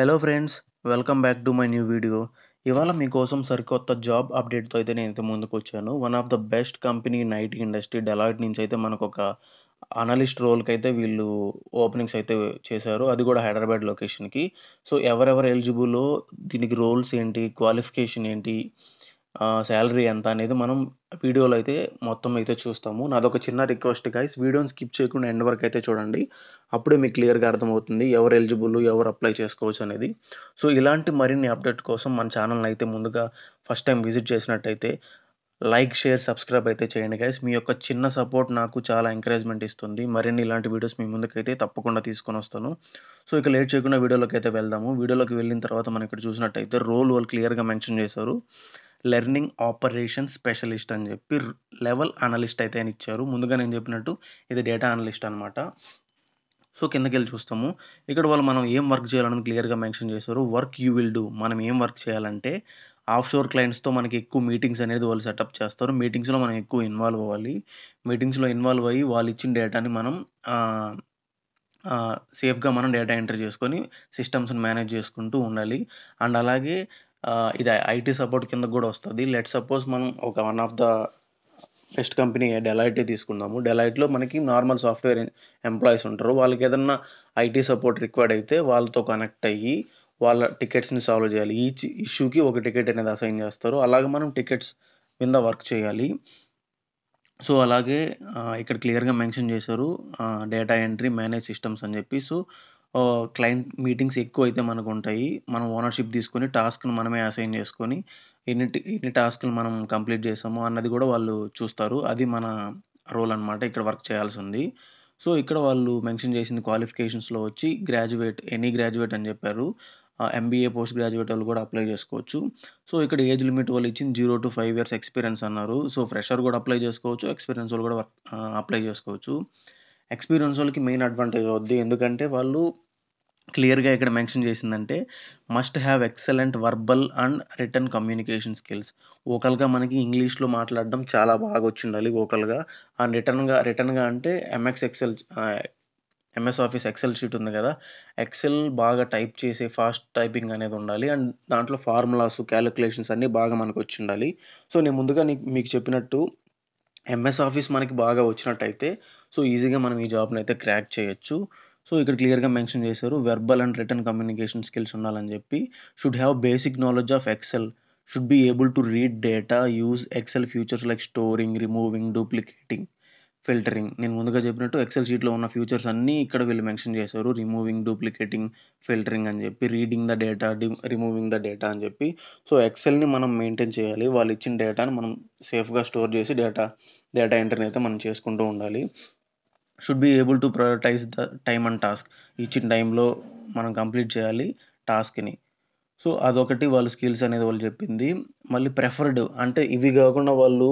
Hello friends, welcome back to my new video. ఇవాళ మీకోసం సరికొత్త జాబ్ అప్డేట్‌తో అయితే నేనైతే ముందుకొచ్చాను. One of the best company in IT industry Deloitte నుంచి అయితే మనకొక అనలిస్ట్ రోల్‌కైతే వీళ్ళు ఓపెనింగ్స్ అయితే చేశారు. అది కూడా హైదరాబాద్ లొకేషన్‌కి. సో, ఎవరెవరు ఎలిజిబులో, దీనికి రోల్స్ ఏంటి, క్వాలిఫికేషన్ ఏంటి, సాలరీ ఎంత అనేది మనం వీడియోలో అయితే మొత్తం అయితే చూస్తాము. నాదొక చిన్న రిక్వెస్ట్ గైస్, వీడియోని స్కిప్ చేయకుండా ఎండ్ వరకు అయితే చూడండి. అప్పుడే మీకు క్లియర్‌గా అర్థమవుతుంది ఎవరు ఎలిజిబుల్, ఎవరు అప్లై చేసుకోవచ్చు అనేది. సో, ఇలాంటి మరిన్ని అప్డేట్ కోసం మన ఛానల్‌ని అయితే ముందుగా ఫస్ట్ టైం విజిట్ చేసినట్టయితే లైక్, షేర్, సబ్స్క్రైబ్ అయితే చేయండి గైస్. మీ యొక్క చిన్న సపోర్ట్ నాకు చాలా ఎంకరేజ్‌మెంట్ ఇస్తుంది. మరిన్ని ఇలాంటి వీడియోస్ మీ ముందుకైతే తప్పకుండా తీసుకొనొస్తాను. సో, ఇక లేట్ చేయకుండా వీడియోలోకైతే వెళ్దాము. వీడియోలోకి వెళ్ళిన తర్వాత మనం ఇక్కడ చూసినట్టయితే రోల్ వాళ్ళు క్లియర్‌గా మెన్షన్ చేశారు. లెర్నింగ్ ఆపరేషన్ స్పెషలిస్ట్ అని చెప్పి లెవెల్ అనలిస్ట్ అయితే అని ఇచ్చారు. ముందుగా నేను చెప్పినట్టు ఇది డేటా అనలిస్ట్ అనమాట. సో, కిందకెళ్ళి చూస్తాము. ఇక్కడ వాళ్ళు మనం ఏం వర్క్ చేయాలనేది క్లియర్‌గా మెన్షన్ చేశారు. Work you will do. మనం ఏం వర్క్ చేయాలంటే ఆఫ్‌షోర్ క్లయింట్స్‌తో మనకి ఎక్కువ మీటింగ్స్ అనేది వాళ్ళు సెటప్ చేస్తారు. మీటింగ్స్‌లో మనం ఎక్కువ ఇన్వాల్వ్ అవ్వాలి. మీటింగ్స్‌లో ఇన్వాల్వ్ అయ్యి వాళ్ళు ఇచ్చిన డేటాని మనం ఆహ్, సేఫ్‌గా మనం డేటా ఎంట్రీ చేసుకొని సిస్టమ్స్‌ని మేనేజ్ చేసుకుంటూ ఉండాలి. అండ్ అలాగే ఇది ఐటీ సపోర్ట్ కిందకి కూడా వస్తది. లెట్స్ సపోజ్ మనం ఒక one of the best company డెలాయిటే తీసుకుందాము. డెలాయిట్‌లో మనకి నార్మల్ సాఫ్ట్‌వేర్ ఎంప్లాయీస్ ఉంటారు. వాళ్ళకేదన్నా ఐటీ సపోర్ట్ రిక్వైర్డ్ అయితే వాళ్ళతో కనెక్ట్ అయ్యి, వాళ్ళ టికెట్స్‌ని సాల్వ్ చేయాలి. ఈచ్ ఇష్యూకి ఒక టికెట్ అనేది అసైన్ చేస్తారు. అలాగే మనం టికెట్స్ కింద వర్క్ చేయాలి. సో, అలాగే ఇక్కడ క్లియర్‌గా మెన్షన్ చేశారు. డేటా ఎంట్రీ, మేనేజ్ సిస్టమ్స్ అని చెప్పి. సో, క్లయింట్ మీటింగ్స్ ఎక్కువైతే మనకుంటాయి. మనం ఓనర్‌షిప్ తీసుకొని టాస్క్‌ని మనమే అసైన్ చేసుకొని ఎన్ని టాస్క్‌లు మనం కంప్లీట్ చేసాము అన్నది కూడా వాళ్ళు చూస్తారు. అది మన రోల్ అనమాట. ఇక్కడ వర్క్ చేయాల్సింది. సో, ఇక్కడ వాళ్ళు మెన్షన్ చేసింది క్వాలిఫికేషన్స్‌లో వచ్చి ఎనీ గ్రాడ్యుయేట్ అని చెప్పారు. ఎంబీఏ, పోస్ట్ గ్రాడ్యుయేట్ వాళ్ళు కూడా అప్లై చేసుకోవచ్చు. సో, ఇక్కడ ఏజ్ లిమిట్ వాళ్ళు ఇచ్చింది 0-5 ఇయర్స్ ఎక్స్‌పీరియన్స్ అన్నారు. సో, ఫ్రెషర్ కూడా అప్లై చేసుకోవచ్చు. ఎక్స్‌పీరియన్స్ వాళ్ళు కూడా అప్లై చేసుకోవచ్చు. ఎక్స్‌పీరియన్స్ వాళ్ళకి మెయిన్ అడ్వాంటేజ్ అవుద్ది. ఎందుకంటే వాళ్ళు క్లియర్‌గా ఇక్కడ మెన్షన్ చేసిందంటే must have excellent verbal and written communication skills. వోకల్‌గా మనకి ఇంగ్లీష్‌లో మాట్లాడడం చాలా బాగా వచ్చుండాలి వోకల్‌గా. అండ్ రిటన్‌గా అంటే ఎంఎస్ ఆఫీస్ ఎక్సెల్ షీట్ ఉంది కదా! ఎక్సెల్ బాగా టైప్ చేసే ఫాస్ట్ టైపింగ్ అనేది ఉండాలి. అండ్ దాంట్లో ఫార్ములాస్, కాలిక్యులేషన్స్ అన్నీ బాగా మనకొచ్చుండాలి. సో, నేను ముందుగా మీకు చెప్పినట్టు ఎంఎస్ ఆఫీస్ మనకి బాగా వచ్చినట్టయితే సో, ఈజీగా మనం ఈ జాబ్‌నైతే క్రాక్ చేయొచ్చు. సో, ఇక్కడ క్లియర్‌గా మెన్షన్ చేశారు. Verbal and written communication skills ఉండాలని చెప్పి. Should have basic knowledge of Excel. Should be able to read data, use Excel features like storing, removing, duplicating, filtering. నేను ముందుగా చెప్పినట్టు ఎక్సెల్ షీట్‌లో ఉన్న ఫీచర్స్ అన్నీ ఇక్కడ వీళ్ళు మెన్షన్ చేశారు. రిమూవింగ్, డూప్లికేటింగ్, ఫిల్టరింగ్ అని చెప్పి, reading the data, removing the data అని చెప్పి. సో, ఎక్సెల్‌ని మనం మెయింటైన్ చేయాలి. వాళ్ళు ఇచ్చిన డేటాని మనం సేఫ్‌గా స్టోర్ చేసి డేటా ఎంట్రీని అయితే మనం చేసుకుంటూ ఉండాలి. Should be able to prioritise the time and task. ఇచ్చిన టైంలో మనం కంప్లీట్ చేయాలి టాస్క్‌ని. సో, అదొకటి వాళ్ళ స్కిల్స్ అనేది వాళ్ళు చెప్పింది. మళ్ళీ ప్రిఫర్డ్ అంటే ఇవి గాకుండా వాళ్ళు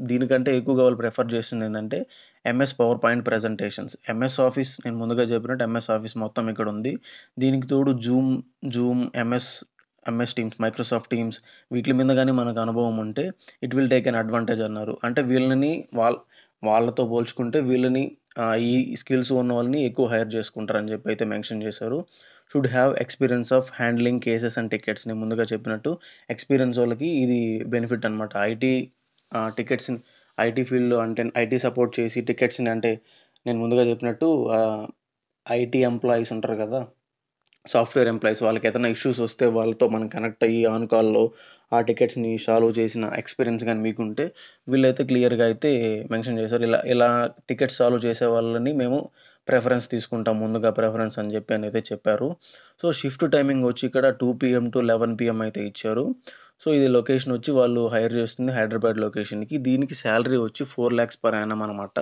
దీనికంటే ఎక్కువగా వాళ్ళు ప్రిఫర్ చేస్తుందేందంటే MS PowerPoint presentations. MS office నేను ముందుగా చెప్పినట్టు ఎంఎస్ ఆఫీస్ మొత్తం ఇక్కడుంది. దీనికి తోడు Zoom, MS Teams, Microsoft Teams వీట్లి మీద గాని మనకు అనుభవం ఉంటే it will take an advantage అన్నారు. అంటే వీళ్ళని వాళ్ళతో పోల్చుకుంటే వీళ్ళని ఈ స్కిల్స్ ఉన్న వాళ్ళని ఎక్కువ హైర్ చేసుకుంటారని చెప్పి అయితే మెన్షన్ చేశారు. Should have experience of handling cases and tickets. నేను ముందుగా చెప్పినట్టు ఎక్స్‌పీరియన్స్ వాళ్ళకి ఇది బెనిఫిట్ అనమాట. టికెట్స్‌ని ఐటీ ఫీల్డ్‌లో అంటే ఐటీ సపోర్ట్ చేసి టికెట్స్‌ని అంటే నేను ముందుగా చెప్పినట్టు ఐటీ ఎంప్లాయీస్ ఉంటారు కదా! సాఫ్ట్‌వేర్ ఎంప్లాయీస్ వాళ్ళకేదైనా ఇష్యూస్ వస్తే వాళ్ళతో మనం కనెక్ట్ అయ్యి ఆన్ కాల్‌లో ఆ టికెట్స్‌ని సాల్వ్ చేసిన ఎక్స్‌పీరియన్స్ గాని మీకుంటే వీళ్ళైతే క్లియర్‌గా అయితే మెన్షన్ చేశారు. ఇలా ఇలా టికెట్స్ సాల్వ్ చేసే వాళ్ళని మేము ప్రిఫరెన్స్ అని చెప్పి అనైతే చెప్పారు. సో, షిఫ్ట్ టైమింగ్ వచ్చి ఇక్కడ 2 పీఎం టు 11 పీఎం అయితే ఇచ్చారు. సో, ఇది లొకేషన్ వచ్చి వాళ్ళు హైర్ చేస్తుంది హైదరాబాద్ లొకేషన్‌కి. దీనికి సాలరీ వచ్చి 4,00,000 పర్ యానమ్ అనమాట.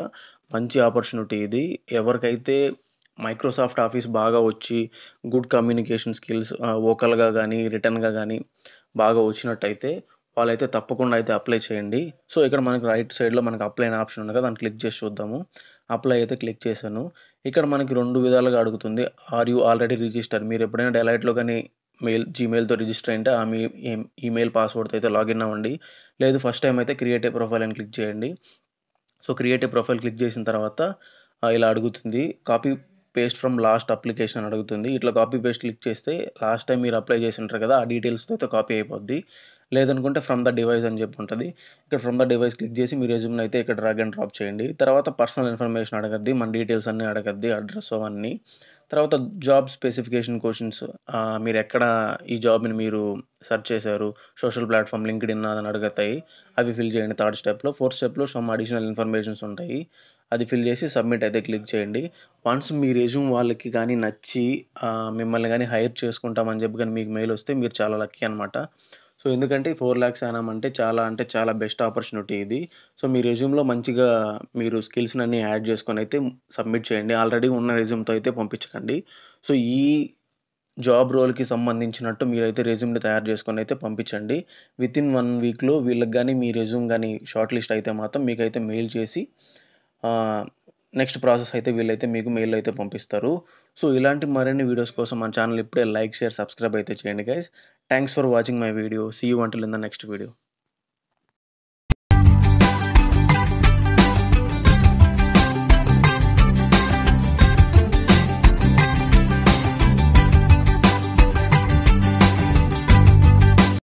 మంచి ఆపర్చునిటీ ఇది. ఎవరికైతే మైక్రోసాఫ్ట్ ఆఫీస్ బాగా వచ్చి గుడ్ కమ్యూనికేషన్ స్కిల్స్ వోకల్‌గా గానీ, రిటన్‌గా గానీ బాగా వచ్చినట్టయితే వాళ్ళైతే తప్పకుండా అయితే అప్లై చేయండి. సో, ఇక్కడ మనకి రైట్ సైడ్‌లో మనకు అప్లై అనే ఆప్షన్ ఉంది కదా! దాన్ని క్లిక్ చేసి చూద్దాము. అప్లై అయితే క్లిక్ చేశాను. ఇక్కడ మనకి 2 విధాలుగా అడుగుతుంది. Are you already register? మీరెప్పుడైనా డెలాయిట్‌లో గానీ జీమెయిల్‌తో రిజిస్టర్ అయ్యుంటే ఆ మీ ఈమెయిల్ పాస్వర్డ్‌తో అయితే లాగిన్ అవ్వండి. లేదు ఫస్ట్ టైమ్ అయితే క్రియేట్ ఏ ప్రొఫైల్ అని క్లిక్ చేయండి. So, create a profile click చేసిన తర్వాత ఇలా అడుగుతుంది. పేస్ట్ ఫ్రమ్ లాస్ట్ అప్లికేషన్ అని అడుగుతుంది. ఇట్లా కాపీ పేస్ట్ క్లిక్ చేస్తే లాస్ట్ టైం మీరు అప్లై చేసి ఉంటారు కదా! ఆ డీటెయిల్స్‌తో అయితే కాపీ అయిపోద్ది. లేదనుకుంటే ఫ్రమ్ ద డివైస్ అని చెప్పి ఉంటది. ఇక్కడ ఫ్రమ్ ద డివైస్ క్లిక్ చేసి మీ రెజ్యూమ్‌ని అయితే ఇక్కడ డ్రాగ్ అండ్ డ్రాప్ చేయండి. తర్వాత పర్సనల్ ఇన్ఫర్మేషన్ అడగద్ది. మన డీటెయిల్స్ అన్నీ అడగద్ది. అడ్రెస్ అవన్నీ. తర్వాత జాబ్ స్పెసిఫికేషన్ క్వెషన్స్ మీరెక్కడ ఈ జాబ్‌ని మీరు సెర్చ్ చేశారు. సోషల్ ప్లాట్‌ఫార్మ్ లింక్డ్ఇన్ అదని అడుగుతాయి. అవి ఫిల్ చేయండి థర్డ్ స్టెప్‌లో. ఫోర్త్ స్టెప్‌లో సమ్ అడిషనల్ ఇన్ఫర్మేషన్స్ ఉంటాయి. అది ఫిల్ చేసి సబ్మిట్ అయితే క్లిక్ చేయండి. వన్స్ మీ రెజ్యూమ్ వాళ్ళకి గానీ నచ్చి మిమ్మల్ని గానీ హైర్ చేసుకుంటామని చెప్పి గానీ మీకు మెయిల్ వస్తే మీరు చాలా లక్కీ అనమాట. సో, ఎందుకంటే 4,00,000 యానమ్ అంటే చాలా బెస్ట్ ఆపర్చునిటీ ఇది. సో, మీ రెజ్యూమ్‌లో మంచిగా మీరు స్కిల్స్‌నన్నీ యాడ్ చేసుకొనైతే సబ్మిట్ చేయండి. ఆల్రెడీ ఉన్న రెజ్యూమ్‌తో అయితే పంపించకండి. సో, ఈ జాబ్ రోల్‌కి సంబంధించినట్టు మీరైతే రెజ్యూమ్‌ని తయారు చేసుకొనైతే పంపించండి. వితిన్ 1 వీక్‌లో వీళ్ళకి గానీ మీ రెజ్యూమ్ గానీ షార్ట్ లిస్ట్ అయితే మాత్రం మీకైతే మెయిల్ చేసి ఆహ్, నెక్స్ట్ ప్రాసెస్ అయితే వీళ్ళైతే మీకు మెయిల్‌లో అయితే పంపిస్తారు. సో, ఇలాంటి మరిన్ని వీడియోస్ కోసం మన ఛానెల్ ఇప్పుడే లైక్, షేర్, సబ్స్క్రైబ్ అయితే చేయండి guys. Thanks for watching my video. See you until in the next video.